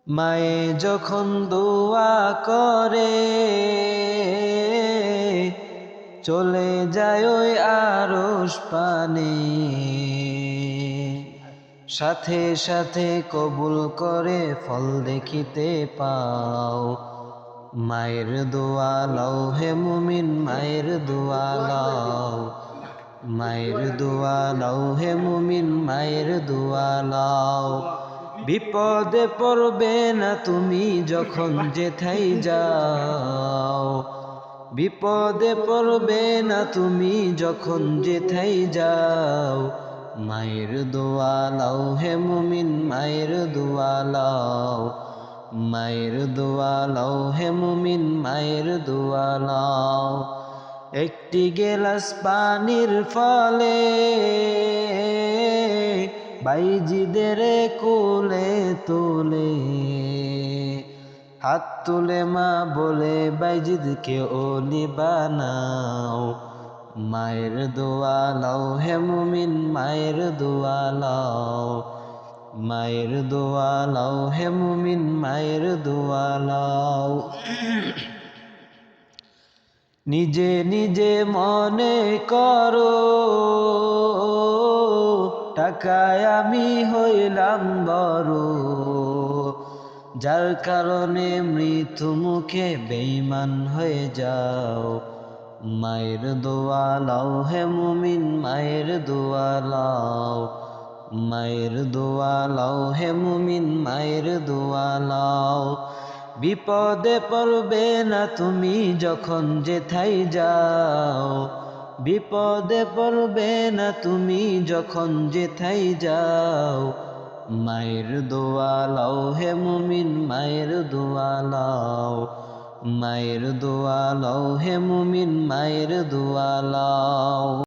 মায়ে যখন দোয়া করে চলে যায় ওই আরশ পানে, সাথে সাথে কবুল করে ফল দেখিতে পাও। মায়ের দোয়া লও হে মুমিন, মায়ের দোয়া লও, মায়ের দোয়া লও হে মুমিন, মায়ের দোয়া লও। বিপদে পড়বে না তুমি যখন যেথাই যাও, বিপদে পড়বে না তুমি যখন যেথাই যাও। মায়ের দোয়া লও হে মুমিন, মায়ের দোয়া লও, মায়ের দোয়া লও হে মুমিন, মায়ের দোয়া লও। একটি গেলাস পানির ফলে বাইজিদের কোলে তোলে, হাত তুলে মা বলে বাইজিদকে ওলি বানাও। মায়ের দোয়া লও হে মুমিন, মায়ের দোয়া লও, মায়ের দোয়া লও হে মুমিন, মায়ের দোয়া লও। নিজে নিজে মনে করো টাকায় আমি হইলাম বড়, যার কারণে মৃত্যু মুখে বেঈমান হয়ে যাও। মায়ের দোয়া লও হে মুমিন, মায়ের দোয়া লও, মায়ের দোয়া লও হে মুমিন, মায়ের দোয়া লও। বিপদে পড়বে না তুমি যখন যেথাই যাও, বিপদে পড়বে না তুমি যখন যেথাই যাও। মায়ের দোয়া লও হে মুমিন, মায়ের দোয়া লও, মায়ের দোয়া লও হে মুমিন, মায়ের দোয়া লও।